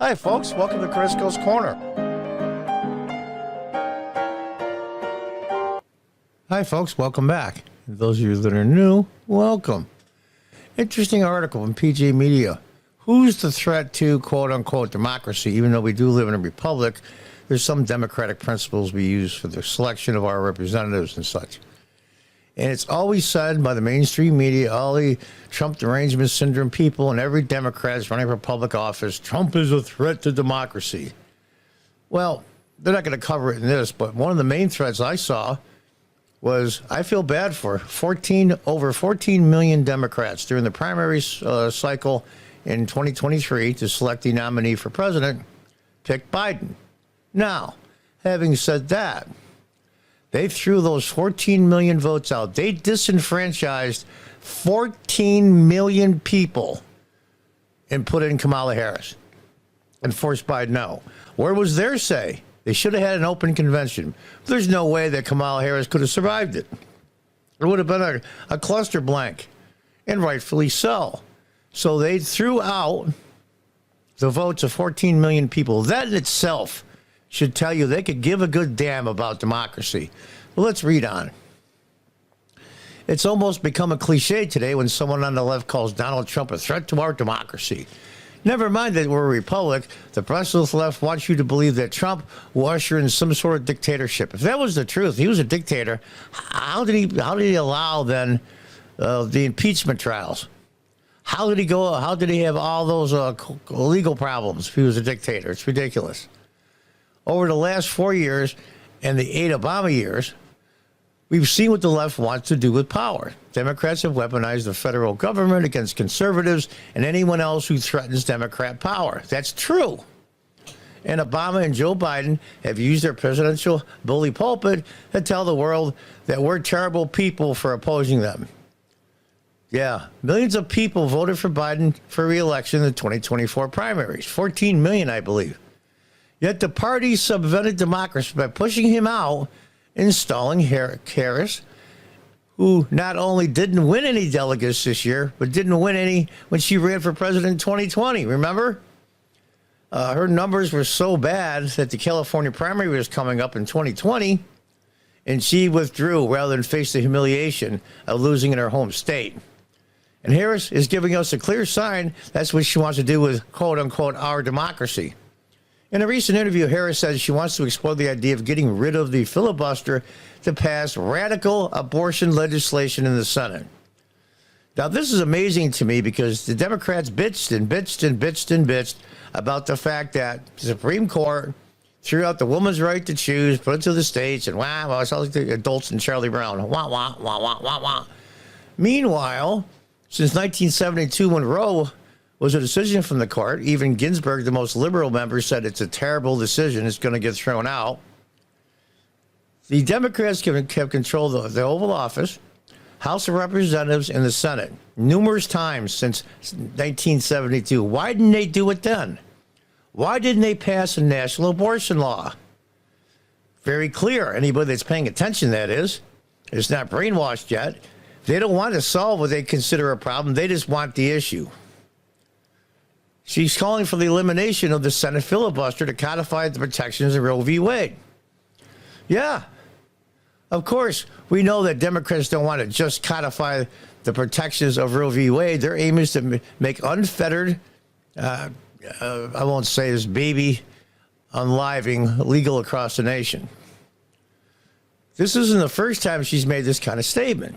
Hi, folks. Welcome to Crisco's Corner. Hi, folks. Welcome back. Those of you that are new, welcome. Interesting article in PJ Media. Who's the threat to quote-unquote democracy? Even though we do live in a republic, there's some democratic principles we use for the selection of our representatives and such. And it's always said by the mainstream media, all the Trump derangement syndrome people and every Democrat is running for public office, Trump is a threat to democracy. Well, they're not going to cover it in this, but one of the main threats I saw was I feel bad for over 14 million Democrats during the primary cycle in 2023 to select the nominee for president, picked Biden. Now, having said that, they threw those 14 million votes out. They disenfranchised 14 million people and put in Kamala Harris and forced Biden out. Where was their say? They should have had an open convention. There's no way that Kamala Harris could have survived it. It would have been a cluster blank, and rightfully so. So they threw out the votes of 14 million people. That in itself should tell you they could give a good damn about democracy. Well, let's read on. It's almost become a cliche today when someone on the left calls Donald Trump a threat to our democracy. Never mind that we're a republic, the rest of the left wants you to believe that Trump will usher in some sort of dictatorship. If that was the truth, he was a dictator, how did he allow then the impeachment trials? How did he have all those legal problems if he was a dictator? It's ridiculous. Over the last 4 years and the 8 Obama years, we've seen what the left wants to do with power. Democrats have weaponized the federal government against conservatives and anyone else who threatens Democrat power. That's true. And Obama and Joe Biden have used their presidential bully pulpit to tell the world that we're terrible people for opposing them. Yeah, millions of people voted for Biden for re-election in the 2024 primaries. 14 million, I believe. Yet the party subverted democracy by pushing him out, installing Harris, who not only didn't win any delegates this year, but didn't win any when she ran for president in 2020. Remember? Her numbers were so bad that the California primary was coming up in 2020, and she withdrew rather than face the humiliation of losing in her home state. And Harris is giving us a clear sign that's what she wants to do with, quote-unquote, our democracy. In a recent interview, Harris says she wants to explore the idea of getting rid of the filibuster to pass radical abortion legislation in the Senate. Now, this is amazing to me because the Democrats bitched and bitched and bitched and bitched about the fact that the Supreme Court threw out the woman's right to choose, put it to the states, and wow, it's all like the adults and Charlie Brown. Wah, wah, wah, wah, wah, wah. Meanwhile, since 1972, when Roe was a decision from the court, even Ginsburg, the most liberal member, said it's a terrible decision. It's going to get thrown out. The Democrats have controlled the Oval Office, House of Representatives, and the Senate numerous times since 1972. Why didn't they do it then? Why didn't they pass a national abortion law? Very clear. Anybody that's paying attention, that is not brainwashed yet. They don't want to solve what they consider a problem. They just want the issue. She's calling for the elimination of the Senate filibuster to codify the protections of Roe v. Wade. Yeah, of course, we know that Democrats don't want to just codify the protections of Roe v. Wade. Their aim is to make unfettered, I won't say this, baby unliving legal across the nation. This isn't the first time she's made this kind of statement.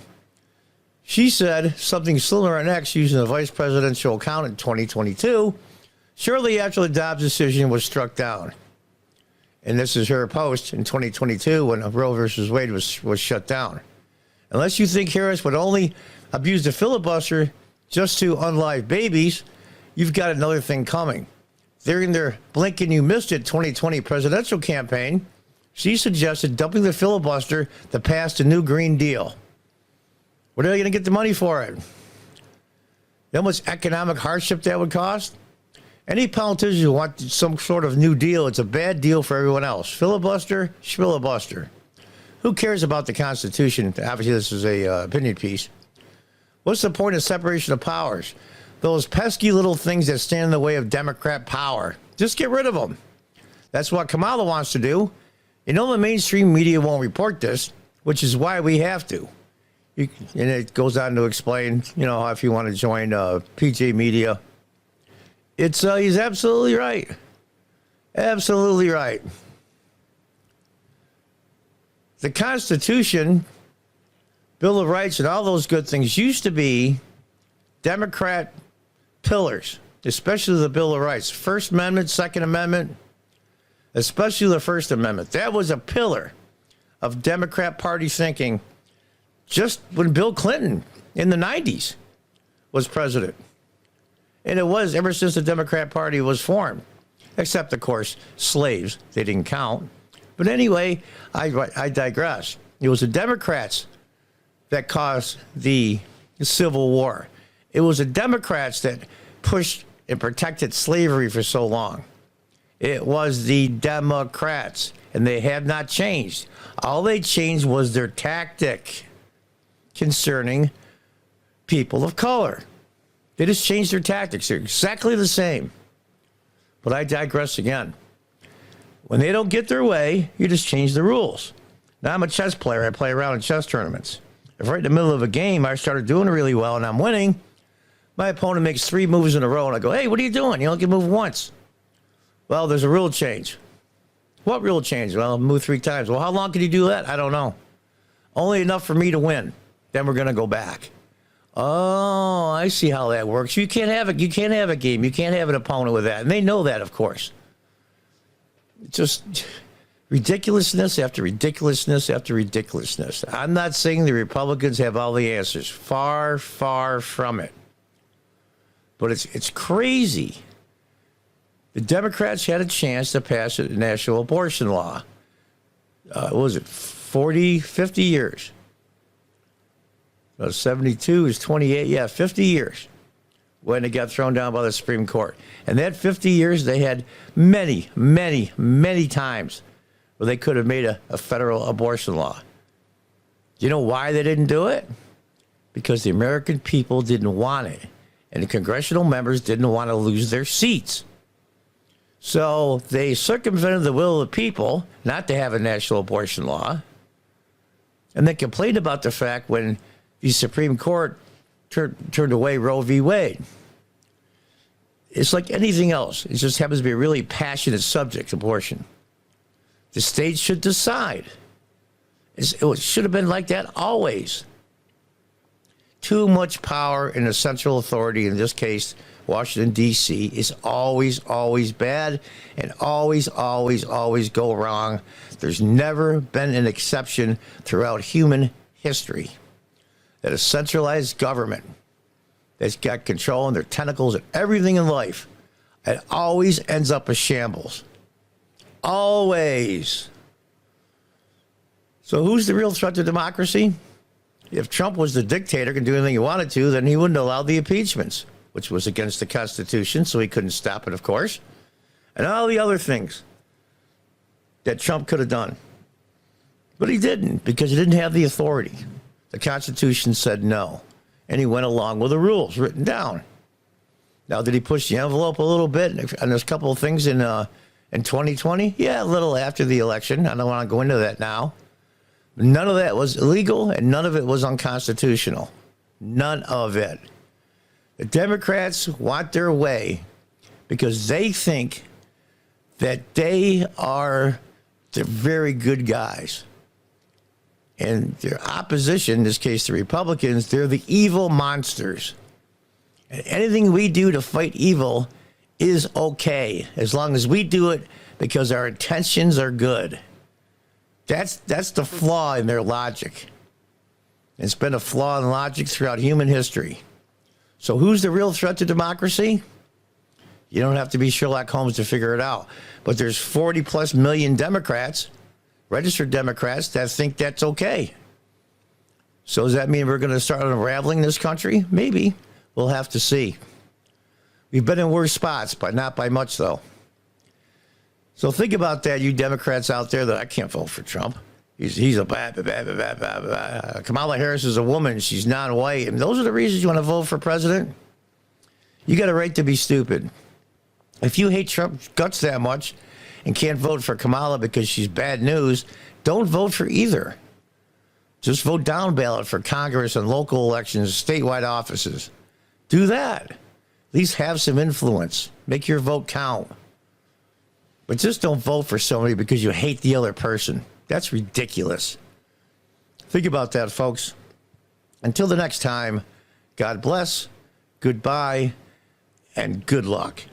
She said something similar on X using the vice presidential account in 2022, shortly after the Dobbs decision was struck down. And this is her post in 2022 when Roe versus Wade was shut down. Unless you think Harris would only abuse the filibuster just to unlive babies, you've got another thing coming. During their blink and you missed it 2020 presidential campaign, she suggested dumping the filibuster to pass the new Green Deal. Where are they going to get the money for it? You know how much economic hardship that would cost? Any politician who wants some sort of new deal, it's a bad deal for everyone else. Filibuster, schmilibuster. Who cares about the Constitution? Obviously, this is a opinion piece. What's the point of separation of powers? Those pesky little things that stand in the way of Democrat power. Just get rid of them. That's what Kamala wants to do. You know, the mainstream media won't report this, which is why we have to. And it goes on to explain, you know, if you want to join PJ Media. He's absolutely right. Absolutely right. The Constitution, Bill of Rights, and all those good things used to be Democrat pillars, especially the Bill of Rights. First Amendment, Second Amendment, especially the First Amendment. That was a pillar of Democrat Party thinking just when Bill Clinton in the 90s was president. And it was ever since the Democrat Party was formed, except, of course, slaves. They didn't count. But anyway, I digress. It was the Democrats that caused the Civil War. It was the Democrats that pushed and protected slavery for so long. It was the Democrats, and they have not changed. All they changed was their tactic concerning people of color. They just changed their tactics. They're exactly the same. But I digress again. When they don't get their way, you just change the rules. Now, I'm a chess player. I play around in chess tournaments. If right in the middle of a game I started doing really well and I'm winning, my opponent makes 3 moves in a row, and I go, hey, what are you doing? You only can move once. Well, there's a rule change. What rule change? Well, move 3 times. Well, how long can you do that? I don't know. Only enough for me to win. Then we're going to go back. Oh, I see how that works. You can't have a game. You can't have an opponent with that. And they know that, of course. Just ridiculousness after ridiculousness after ridiculousness. I'm not saying the Republicans have all the answers. Far, far from it. But it's crazy. The Democrats had a chance to pass a national abortion law. What was it, 40, 50 years? 72 is 28, yeah, 50 years when it got thrown down by the Supreme Court. And that 50 years, they had many, many, many times where they could have made a federal abortion law. Do you know why they didn't do it? Because the American people didn't want it. And the congressional members didn't want to lose their seats. So they circumvented the will of the people not to have a national abortion law. And they complained about the fact when the Supreme Court turned away Roe v. Wade. It's like anything else. It just happens to be a really passionate subject, abortion. The states should decide. It should have been like that always. Too much power in a central authority, in this case, Washington, D.C., is always, always bad and always, always, always go wrong. There's never been an exception throughout human history that a centralized government that's got control in their tentacles of everything in life, it always ends up a shambles. Always. So who's the real threat to democracy? If Trump was the dictator, could do anything he wanted to, then he wouldn't allow the impeachments, which was against the Constitution, so he couldn't stop it, of course. And all the other things that Trump could have done. But he didn't, because he didn't have the authority. The Constitution said no, and he went along with the rules written down. Now, did he push the envelope a little bit? And there's a couple of things in 2020? Yeah, a little after the election. I don't want to go into that now. None of that was illegal, and none of it was unconstitutional. None of it. The Democrats want their way because they think that they are the very good guys. And their opposition, in this case the Republicans, they're the evil monsters. And anything we do to fight evil is okay, as long as we do it because our intentions are good. That's the flaw in their logic. It's been a flaw in logic throughout human history. So who's the real threat to democracy? You don't have to be Sherlock Holmes to figure it out. But there's 40 plus million Democrats, registered Democrats, that think that's okay. So does that mean we're going to start unraveling this country? Maybe. We'll have to see. We've been in worse spots, but not by much, though. So think about that, you Democrats out there that I can't vote for Trump. He's a bad. Kamala Harris is a woman. She's non-white. And those are the reasons you want to vote for president? You got a right to be stupid. If you hate Trump's guts that much and can't vote for Kamala because she's bad news, don't vote for either. Just vote down ballot for Congress and local elections, statewide offices. Do that. At least have some influence. Make your vote count. But just don't vote for somebody because you hate the other person. That's ridiculous. Think about that, folks. Until the next time, God bless, goodbye, and good luck.